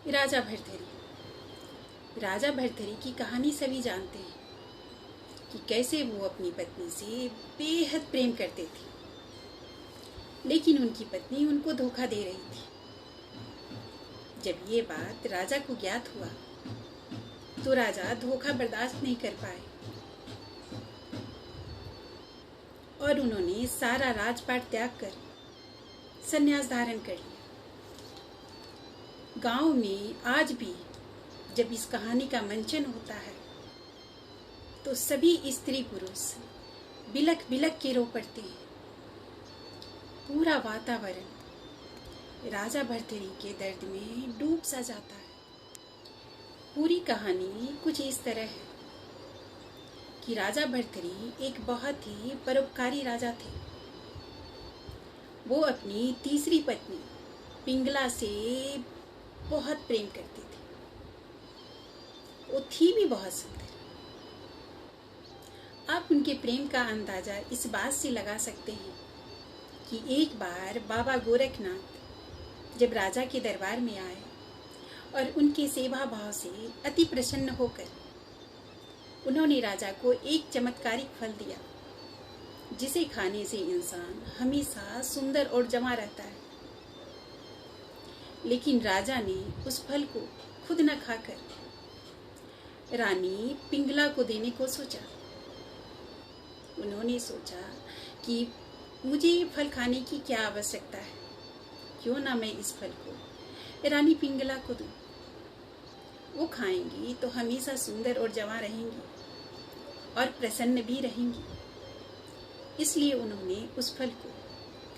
राजा भर्तृहरि। राजा भर्तृहरि की कहानी सभी जानते हैं कि कैसे वो अपनी पत्नी से बेहद प्रेम करते थे, लेकिन उनकी पत्नी उनको धोखा दे रही थी। जब ये बात राजा को ज्ञात हुआ तो राजा धोखा बर्दाश्त नहीं कर पाए और उन्होंने सारा राजपाट त्याग कर संन्यास धारण कर लिया। गांव में आज भी जब इस कहानी का मंचन होता है तो सभी स्त्री पुरुष बिलख बिलख के रो पड़ते हैं। पूरा वातावरण राजा भर्तृहरि के दर्द में डूब सा जाता है। पूरी कहानी कुछ इस तरह है कि राजा भर्तृहरि एक बहुत ही परोपकारी राजा थे। वो अपनी तीसरी पत्नी पिंगला से बहुत प्रेम करते थे। वो थी भी बहुत सुंदर। आप उनके प्रेम का अंदाजा इस बात से लगा सकते हैं कि एक बार बाबा गोरखनाथ जब राजा के दरबार में आए और उनके सेवा भाव से अति प्रसन्न होकर उन्होंने राजा को एक चमत्कारिक फल दिया जिसे खाने से इंसान हमेशा सुंदर और जवां रहता है। लेकिन राजा ने उस फल को खुद न खाकर रानी पिंगला को देने को सोचा। उन्होंने सोचा कि मुझे ये फल खाने की क्या आवश्यकता है, क्यों ना मैं इस फल को रानी पिंगला को दूं। वो खाएंगी तो हमेशा सुंदर और जवां रहेंगी और प्रसन्न भी रहेंगी। इसलिए उन्होंने उस फल को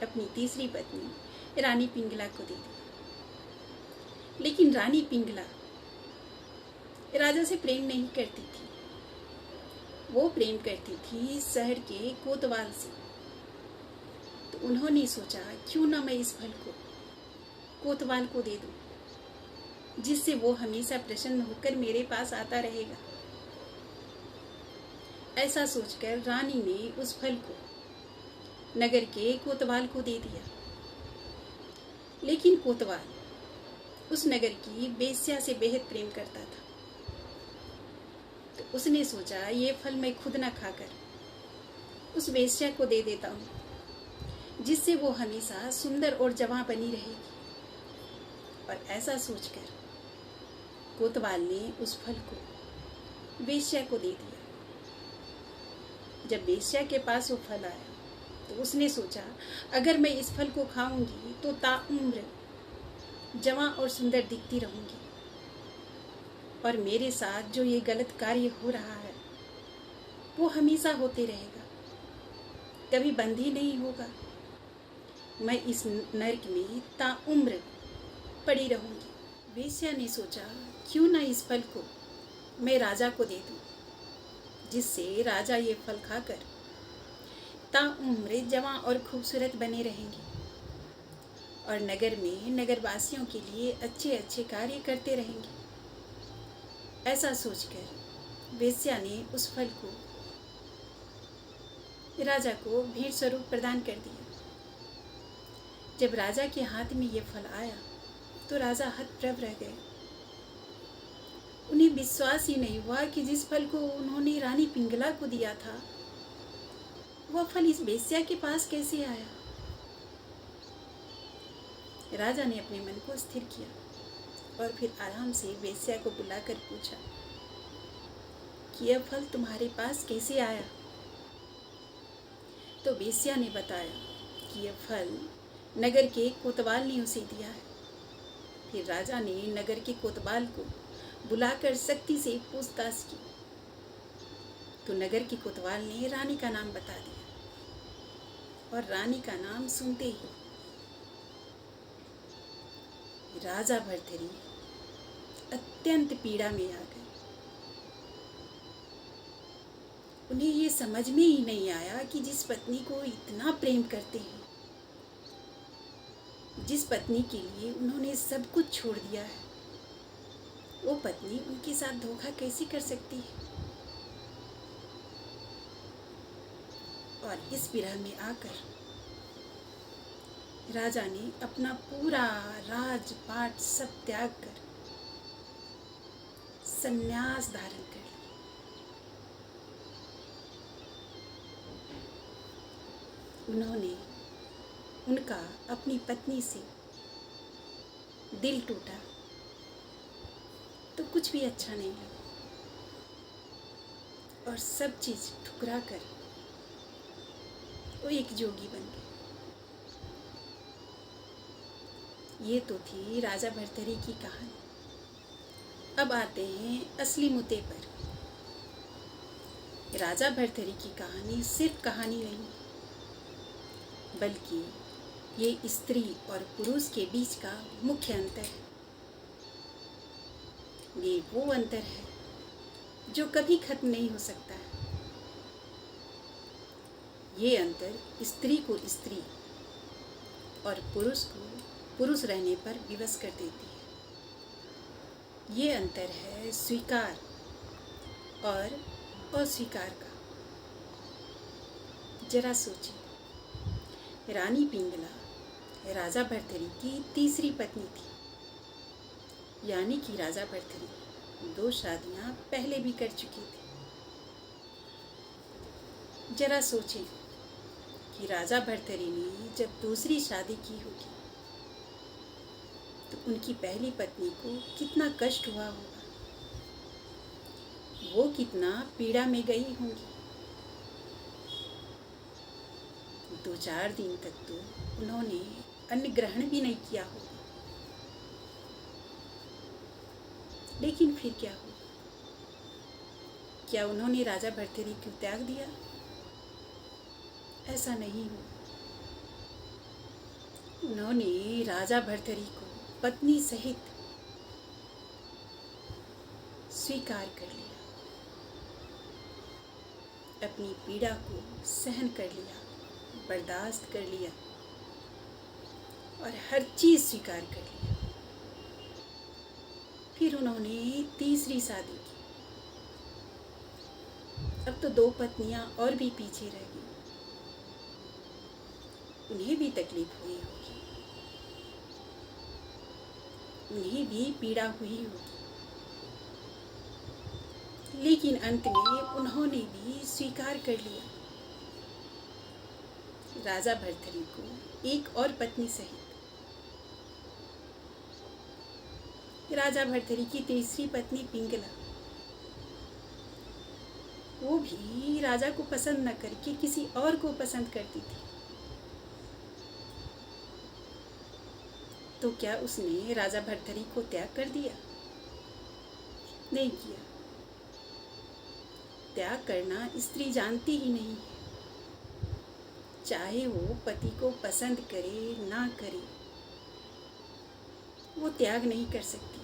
अपनी तीसरी पत्नी रानी पिंगला को दे दिया। लेकिन रानी पिंगला राजा से प्रेम नहीं करती थी। वो प्रेम करती थी शहर के कोतवाल से। तो उन्होंने सोचा क्यों ना मैं इस फल को कोतवाल को दे दूं, जिससे वो हमेशा प्रसन्न होकर मेरे पास आता रहेगा। ऐसा सोचकर रानी ने उस फल को नगर के कोतवाल को दे दिया। लेकिन कोतवाल उस नगर की बेश्या से बेहद प्रेम करता था। तो उसने सोचा ये फल मैं खुद न खाकर उस बेश्या को दे देता हूँ, जिससे वो हमेशा सुंदर और जवां बनी रहेगी। और ऐसा सोचकर कोतवाल ने उस फल को बेश्या को दे दिया। जब बेश्या के पास वो फल आया तो उसने सोचा अगर मैं इस फल को खाऊंगी तो ताउम्र जवां और सुंदर दिखती रहूंगी और मेरे साथ जो ये गलत कार्य हो रहा है वो हमेशा होते रहेगा, कभी बंद ही नहीं होगा। मैं इस नरक में ताउम्र पड़ी रहूंगी। वेश्या ने सोचा क्यों ना इस फल को मैं राजा को दे दूं, जिससे राजा ये फल खाकर ताउम्र जवां और खूबसूरत बने रहेंगे और नगर में नगरवासियों के लिए अच्छे अच्छे कार्य करते रहेंगे। ऐसा सोचकर वेश्या ने उस फल को राजा को भेंट स्वरूप प्रदान कर दिया। जब राजा के हाथ में ये फल आया तो राजा हतप्रभ रह गए। उन्हें विश्वास ही नहीं हुआ कि जिस फल को उन्होंने रानी पिंगला को दिया था वह फल इस वेश्या के पास कैसे आया। राजा ने अपने मन को स्थिर किया और फिर आराम से वेश्या को बुलाकर पूछा कि यह फल तुम्हारे पास कैसे आया। तो वेश्या ने बताया कि यह फल नगर के कोतवाल ने उसे दिया है। फिर राजा ने नगर के कोतवाल को बुलाकर सख्ती से पूछताछ की तो नगर के कोतवाल ने रानी का नाम बता दिया और रानी का नाम सुनते ही राजा भर्तृहरि अत्यंत पीड़ा में आ गए। उन्हें ये समझ में ही नहीं आया कि जिस पत्नी को इतना प्रेम करते हैं, जिस पत्नी के लिए उन्होंने सब कुछ छोड़ दिया है, वो पत्नी उनके साथ धोखा कैसे कर सकती है। और इस विरह में आकर राजा ने अपना पूरा राजपाट सब त्याग कर संन्यास धारण कर ली। उनका अपनी पत्नी से दिल टूटा तो कुछ भी अच्छा नहीं लगा और सब चीज ठुकरा कर वो एक जोगी बन गए। ये तो थी राजा भर्तरी की कहानी। अब आते हैं असली मुद्दे पर। राजा भर्तरी की कहानी सिर्फ कहानी नहीं, बल्कि ये स्त्री और पुरुष के बीच का मुख्य अंतर है। ये वो अंतर है जो कभी खत्म नहीं हो सकता है। ये अंतर स्त्री को स्त्री और पुरुष को पुरुष रहने पर विवश कर देती है। ये अंतर है स्वीकार और अस्वीकार का। जरा सोचिए, रानी पिंगला राजा भर्तरी की तीसरी पत्नी थी, यानी कि राजा भर्तरी 2 शादियां पहले भी कर चुके थे। जरा सोचें कि राजा भर्तरी ने जब दूसरी शादी की होगी तो उनकी पहली पत्नी को कितना कष्ट हुआ होगा, वो कितना पीड़ा में गई होंगी। 2-4 दिन तक तो उन्होंने अन्न ग्रहण भी नहीं किया होगा। लेकिन फिर क्या हुआ? क्या उन्होंने राजा भर्तरी को त्याग दिया? ऐसा नहीं हुआ। उन्होंने राजा भर्तरी को पत्नी सहित स्वीकार कर लिया, अपनी पीड़ा को सहन कर लिया, बर्दाश्त कर लिया और हर चीज स्वीकार कर लिया। फिर उन्होंने तीसरी शादी की। अब तो 2 पत्नियां और भी पीछे रह गई। उन्हें भी तकलीफ हुई होगी, उन्हें भी पीड़ा हुई होगी, लेकिन अंत में उन्होंने भी स्वीकार कर लिया राजा भर्तरी को एक और पत्नी सहित। राजा भर्तरी की तीसरी पत्नी पिंगला, वो भी राजा को पसंद न करके किसी और को पसंद करती थी। तो क्या उसने राजा भर्तरी को त्याग कर दिया? नहीं किया। त्याग करना स्त्री जानती ही नहीं है। चाहे वो पति को पसंद करे ना करे, वो त्याग नहीं कर सकती।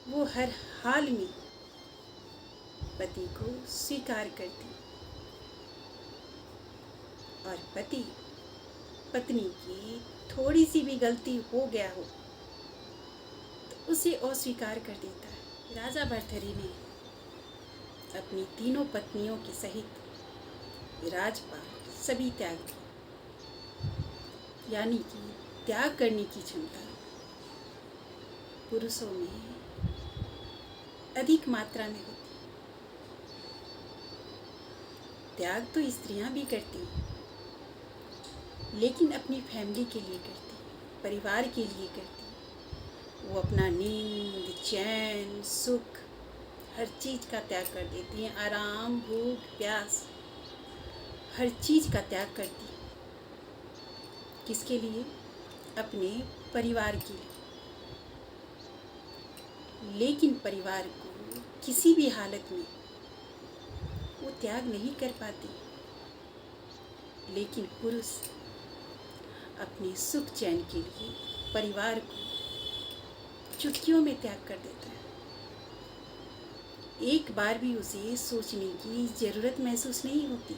वो हर हाल में पति को स्वीकार करती और पति पत्नी की थोड़ी सी भी गलती हो गया हो तो उसे अस्वीकार कर देता है। राजा भर्तरी ने अपनी तीनों पत्नियों के सहित राजपाट सभी त्याग दिए, यानी कि त्याग करने की क्षमता पुरुषों में अधिक मात्रा में होती। त्याग तो स्त्रियां भी करती हैं, लेकिन अपनी फैमिली के लिए करती, परिवार के लिए करती। वो अपना नींद, चैन, सुख, हर चीज़ का त्याग कर देती हैं। आराम, भूख, प्यास, हर चीज़ का त्याग करती है। किसके लिए? अपने परिवार के लिए। लेकिन परिवार को किसी भी हालत में वो त्याग नहीं कर पाती। लेकिन पुरुष अपने सुख चैन के लिए परिवार को चुटकियों में त्याग कर देता है। एक बार भी उसे सोचने की जरूरत महसूस नहीं होती।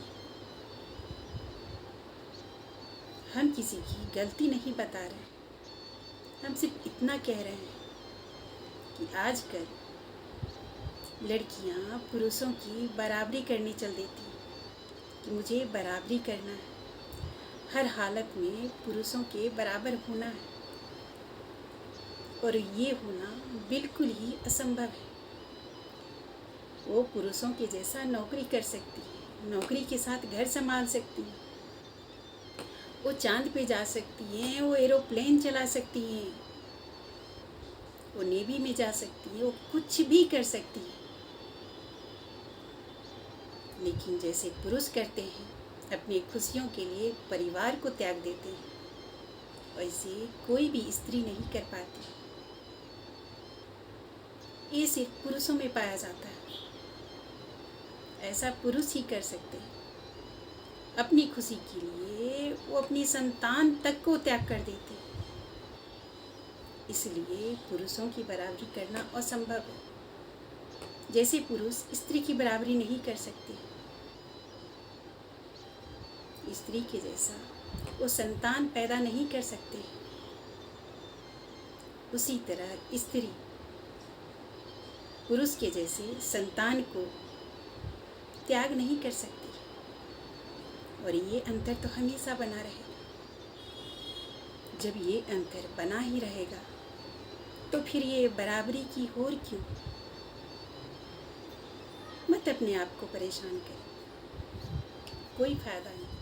हम किसी की गलती नहीं बता रहे, हम सिर्फ इतना कह रहे हैं कि आजकल लड़कियां पुरुषों की बराबरी करने चल देती हैं कि मुझे बराबरी करना है, हर हालत में पुरुषों के बराबर होना है। और ये होना बिल्कुल ही असंभव है। वो पुरुषों के जैसा नौकरी कर सकती है, नौकरी के साथ घर संभाल सकती है, वो चांद पे जा सकती हैं, वो एरोप्लेन चला सकती हैं, वो नेवी में जा सकती है, वो कुछ भी कर सकती है। लेकिन जैसे पुरुष करते हैं, अपनी खुशियों के लिए परिवार को त्याग देते हैं, वैसे कोई भी स्त्री नहीं कर पाती। ये सिर्फ पुरुषों में पाया जाता है। ऐसा पुरुष ही कर सकते हैं। अपनी खुशी के लिए वो अपनी संतान तक को त्याग कर देते हैं। इसलिए पुरुषों की बराबरी करना असंभव है। जैसे पुरुष स्त्री की बराबरी नहीं कर सकते, स्त्री के जैसा वो संतान पैदा नहीं कर सकते, उसी तरह स्त्री पुरुष के जैसे संतान को त्याग नहीं कर सकती। और ये अंतर तो हमेशा बना रहेगा। जब ये अंतर बना ही रहेगा तो फिर ये बराबरी की होड़ क्यों? मत अपने आप को परेशान करें, कोई फायदा नहीं।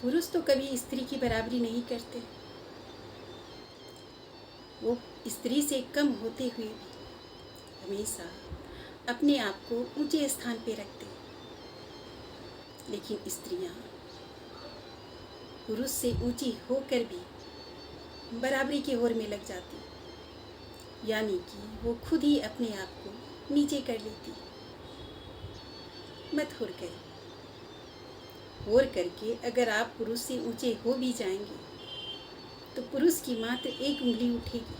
पुरुष तो कभी स्त्री की बराबरी नहीं करते, वो स्त्री से कम होते हुए भी हमेशा अपने आप को ऊंचे स्थान पे रखते। लेकिन स्त्रियां पुरुष से ऊंची होकर भी बराबरी की होड़ में लग जाती, यानी कि वो खुद ही अपने आप को नीचे कर लेती। मत होड़ करें। होड़ करके अगर आप पुरुष से ऊंचे हो भी जाएंगे तो पुरुष की मात्र एक उंगली उठेगी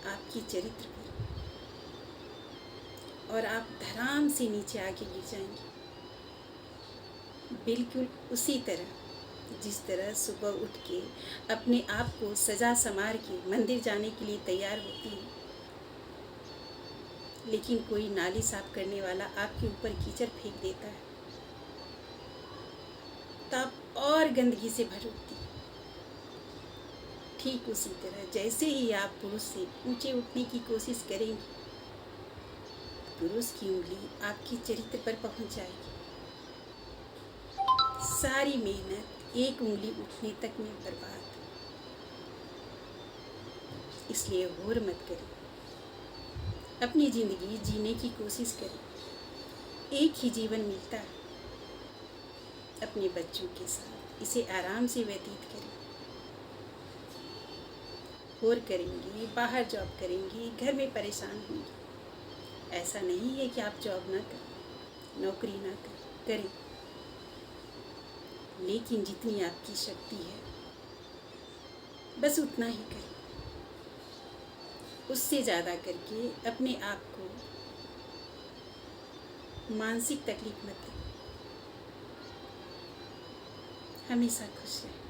आपकी चरित्र पर, और आप धड़ाम से नीचे आके गिर जाएंगे। बिल्कुल उसी तरह जिस तरह सुबह उठ के अपने आप को सजा संवार के मंदिर जाने के लिए तैयार होती है, लेकिन कोई नाली साफ करने वाला आपके ऊपर कीचड़ फेंक देता है तो आप और गंदगी से भर उठती है। ठीक उसी तरह जैसे ही आप पुरुष से ऊंचे उठने की कोशिश करेंगी, पुरुष की उंगली आपकी चरित्र पर पहुंच जाएगी। सारी मेहनत एक उंगली उठने तक में बर्बाद। इसलिए होड़ मत करें, अपनी जिंदगी जीने की कोशिश करें। एक ही जीवन मिलता है, अपने बच्चों के साथ इसे आराम से व्यतीत करें। होड़ करेंगी, बाहर जॉब करेंगी, घर में परेशान होंगी। ऐसा नहीं है कि आप जॉब ना करें, नौकरी ना करें, लेकिन जितनी आपकी शक्ति है बस उतना ही करें। उससे ज़्यादा करके अपने आप को मानसिक तकलीफ मत दें। हमेशा खुश रहें।